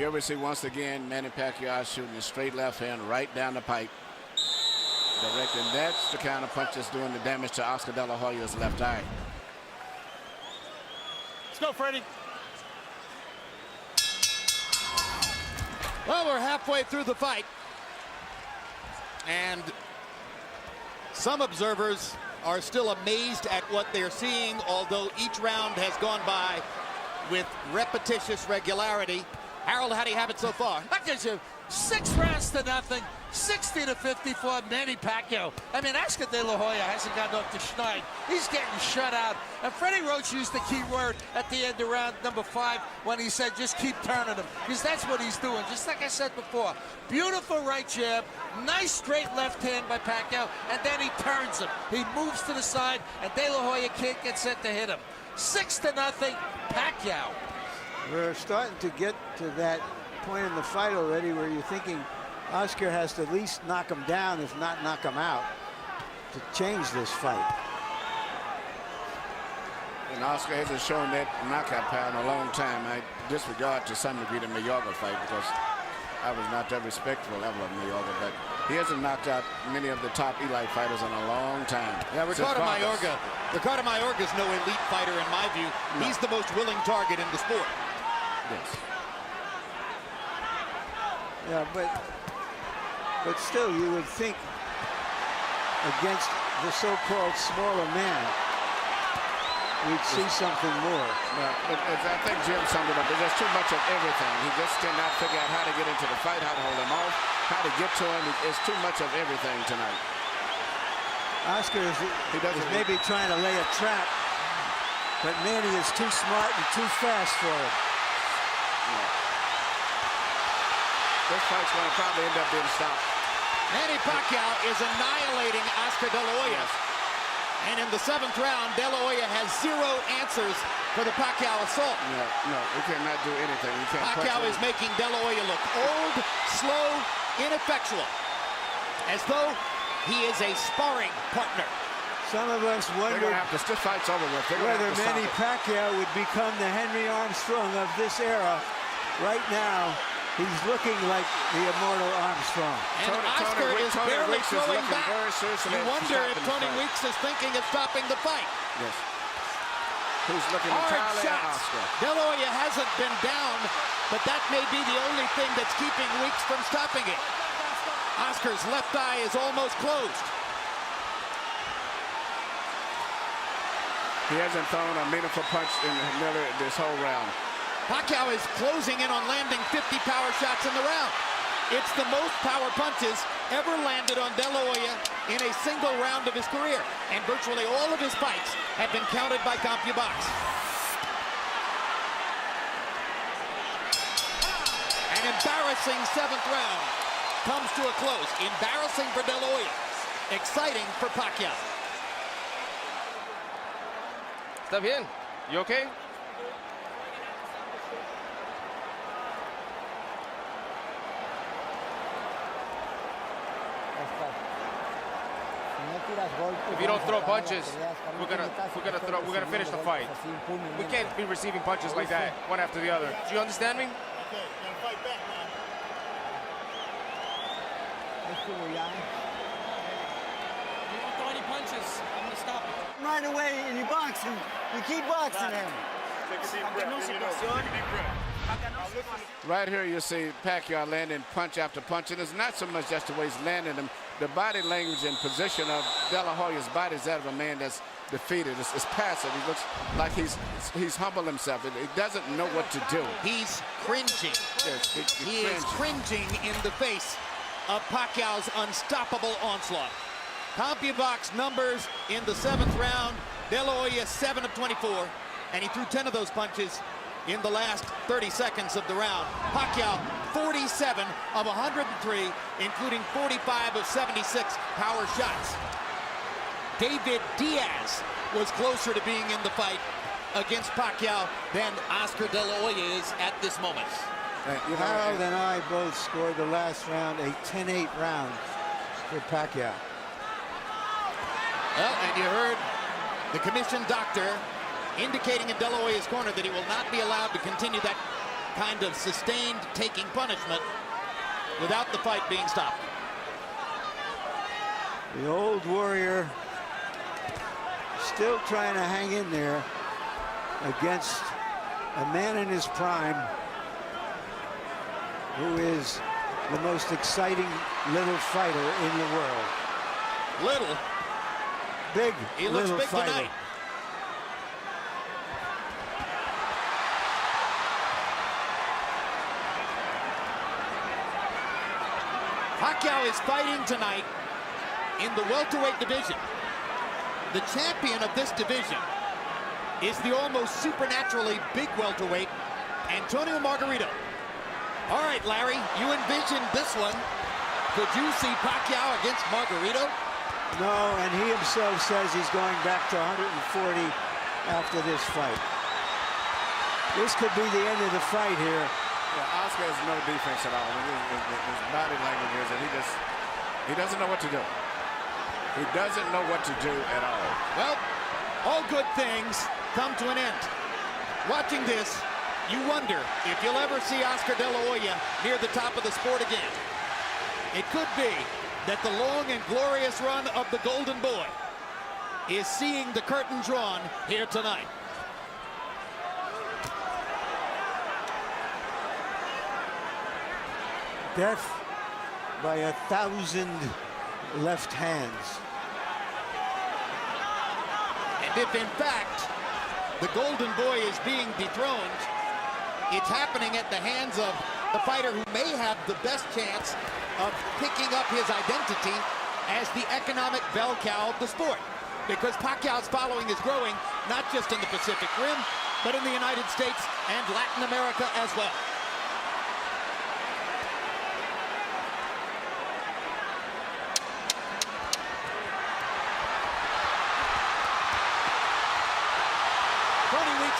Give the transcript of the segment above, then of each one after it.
Here we see once again Manny Pacquiao shooting a straight left hand right down the pipe. Direct, and that's the kind of punch that's doing the damage to Oscar De La Hoya's left eye. Let's go, Freddie. Well, we're halfway through the fight. And some observers are still amazed at what they're seeing, although each round has gone by with repetitious regularity. Harold, how do you have it so far? That gives you 6 rounds to nothing, 60-54, Manny Pacquiao. I mean, Oscar De La Hoya hasn't gotten off the schneid. He's getting shut out. And Freddie Roach used the key word at the end of round number 5 when he said, just keep turning him. Because that's what he's doing, just like I said before. Beautiful right jab, nice straight left hand by Pacquiao, and then he turns him. He moves to the side, and De La Hoya can't get set to hit him. 6-0, Pacquiao. We're starting to get to that point in the fight already where you're thinking Oscar has to at least knock him down, if not knock him out, to change this fight. And Oscar hasn't shown that knockout power in a long time. I disregard to some degree the Mayorga fight because I was not that respectful level of Mayorga, but he hasn't knocked out many of the top elite fighters in a long time. Yeah, Ricardo Mayorga is no elite fighter in my view. No. He's the most willing target in the sport. Yes. Yeah, but still, you would think against the so-called smaller man, we'd see something more. Well, I think Jim summed it up. There's too much of everything. He just cannot figure out how to get into the fight, how to hold him off, how to get to him. It's too much of everything tonight. Oscar is maybe trying to lay a trap, but Manny is too smart and too fast for him. This fight's going to probably end up being stopped. Manny Pacquiao is annihilating Oscar De La Hoya. And in the 7th round, De La Hoya has 0 answers for the Pacquiao assault. No, he cannot do anything. Pacquiao is making De La Hoya look old, slow, ineffectual, as though he is a sparring partner. Some of us wonder this fight's over with. Whether Manny Pacquiao would become the Henry Armstrong of this era. Right now, he's looking like the immortal Armstrong. And Oscar is barely throwing back. You wonder if Tony Weeks is thinking of stopping the fight. Yes. Who's looking hard shots. De La Hoya hasn't been down, but that may be the only thing that's keeping Weeks from stopping it. Oscar's left eye is almost closed. He hasn't thrown a meaningful punch in this whole round. Pacquiao is closing in on landing 50 power shots in the round. It's the most power punches ever landed on De La Hoya in a single round of his career. And virtually all of his fights have been counted by CompuBox. An embarrassing 7th round comes to a close. Embarrassing for De La Hoya. Exciting for Pacquiao. ¿Está bien? You okay? If you don't throw punches, we're gonna finish the fight. We can't be receiving punches like that, one after the other. Do you understand me? Okay, gotta fight back now. You don't throw any punches, I'm gonna stop it. Right away and you boxing. You keep boxing him. Take a deep breath. Take a deep breath. Right here you see Pacquiao landing punch after punch, and it's not so much just the way he's landing them. The body language and position of De La Hoya's body is that of a man that's defeated. It's passive. He looks like he's humbled himself. He doesn't know what to do. He's cringing. Yes, he is cringing in the face of Pacquiao's unstoppable onslaught. CompuBox numbers in the 7th round. De La Hoya 7 of 24, and he threw 10 of those punches in the last 30 seconds of the round. Pacquiao 47 of 103, including 45 of 76 power shots. David Diaz was closer to being in the fight against Pacquiao than Oscar De La Hoya is at this moment. Harold and I both scored the last round a 10-8 round for Pacquiao. Well, and you heard the commission doctor indicating in De La Hoya's corner that he will not be allowed to continue that kind of sustained taking punishment without the fight being stopped. The old warrior still trying to hang in there against a man in his prime who is the most exciting little fighter in the world. Little. Big, He looks little big fighter. tonight. Pacquiao is fighting tonight in the welterweight division. The champion of this division is the almost supernaturally big welterweight, Antonio Margarito. All right, Larry, you envisioned this one. Could you see Pacquiao against Margarito? No, and he himself says he's going back to 140 after this fight. This could be the end of the fight here. Yeah, Oscar has no defense at all. I mean, his body language is that he doesn't know what to do. He doesn't know what to do at all. Well, all good things come to an end. Watching this, you wonder if you'll ever see Oscar De La Hoya near the top of the sport again. It could be that the long and glorious run of the Golden Boy is seeing the curtain drawn here tonight. Death by 1,000 left hands. And if in fact the Golden Boy is being dethroned, it's happening at the hands of the fighter who may have the best chance of picking up his identity as the economic bell cow of the sport. Because Pacquiao's following is growing, not just in the Pacific Rim, but in the United States and Latin America as well.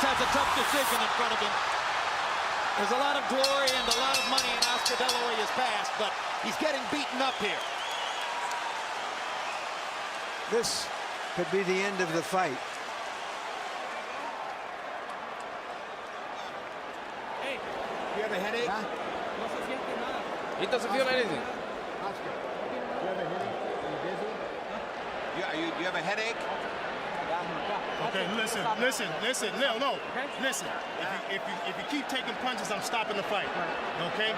Has a tough decision in front of him. There's a lot of glory and a lot of money in Oscar De La Hoya's past, but he's getting beaten up here. This could be the end of the fight. Hey, you have a headache? Huh? He doesn't feel anything. Oscar, you have a headache? Are you busy? Yeah, you have a headache? Okay, listen, no, listen. If you keep taking punches, I'm stopping the fight. Okay?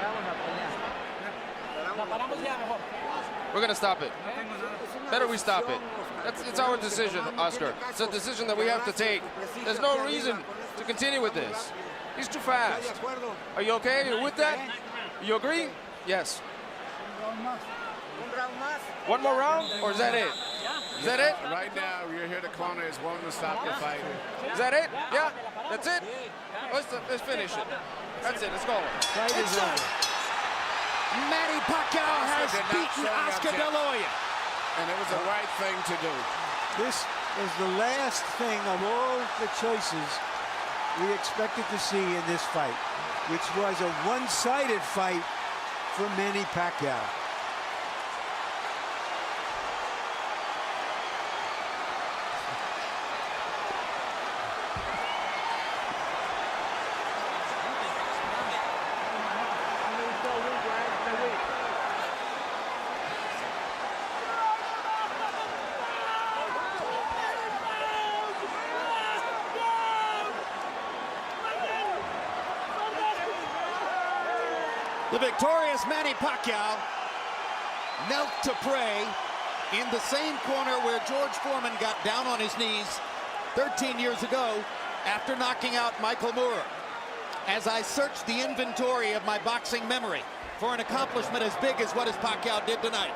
We're gonna stop it. Better we stop it. It's our decision, Oscar. It's a decision that we have to take. There's no reason to continue with this. He's too fast. Are you okay? Are you with that? You agree? Yes. One more round, or is that it? Is that it? Right now, you're here. The corner is wanting to stop the fight. Is that it? Yeah? That's it? Let's finish it. That's it. Let's go. Fight is over. Manny Pacquiao has beaten Oscar De La Hoya. And it was the right thing to do. This is the last thing of all the choices we expected to see in this fight, which was a one-sided fight for Manny Pacquiao. The victorious Manny Pacquiao knelt to pray in the same corner where George Foreman got down on his knees 13 years ago after knocking out Michael Moorer. As I searched the inventory of my boxing memory for an accomplishment as big as what Pacquiao did tonight,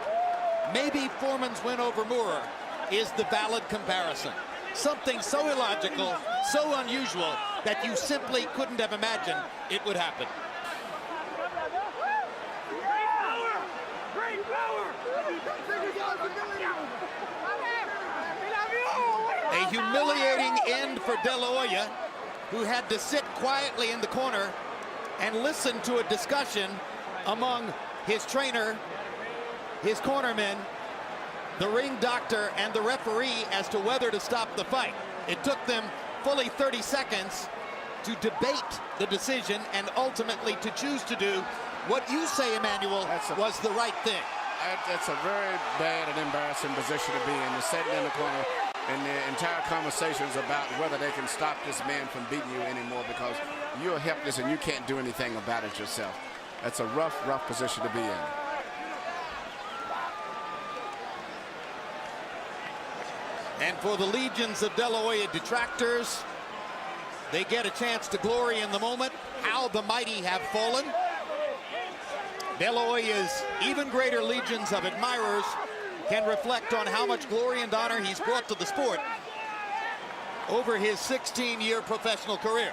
maybe Foreman's win over Moorer is the valid comparison. Something so illogical, so unusual, that you simply couldn't have imagined it would happen. A humiliating end for De La Hoya, who had to sit quietly in the corner and listen to a discussion among his trainer, his cornermen, the ring doctor, and the referee as to whether to stop the fight. It took them fully 30 seconds to debate the decision and ultimately to choose to do what you say, Emmanuel, was the right thing. That's a very bad and embarrassing position to be in. They're sitting in the corner, and the entire conversation is about whether they can stop this man from beating you anymore because you're helpless and you can't do anything about it yourself. That's a rough position to be in. And for the legions of De La Hoya detractors, they get a chance to glory in the moment. How the mighty have fallen. De La Hoya's even greater legions of admirers can reflect on how much glory and honor he's brought to the sport over his 16-year professional career.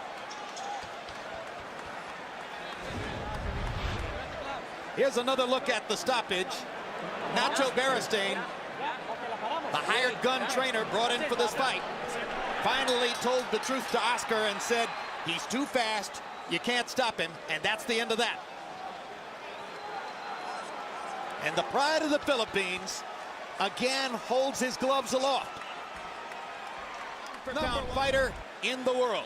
Here's another look at the stoppage. Nacho Beristain, the hired gun trainer brought in for this fight, finally told the truth to Oscar and said, he's too fast, you can't stop him, and that's the end of that. And the pride of the Philippines again holds his gloves aloft. Down fighter in the world.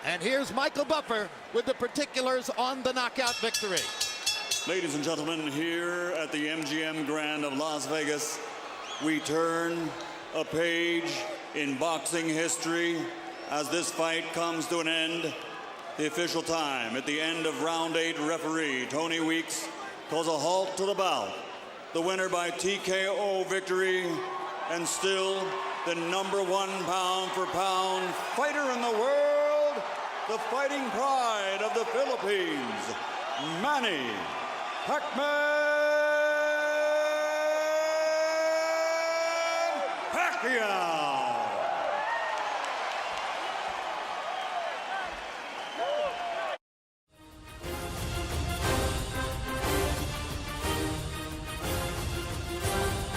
And here's Michael Buffer with the particulars on the knockout victory. Ladies and gentlemen, here at the MGM Grand of Las Vegas, we turn a page in boxing history as this fight comes to an end. The official time at the end of round 8, referee Tony Weeks calls a halt to the bout. The winner by TKO victory, and still the #1 pound-for-pound fighter in the world, the fighting pride of the Philippines, Manny Pacquiao.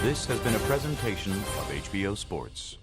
This has been a presentation of HBO Sports.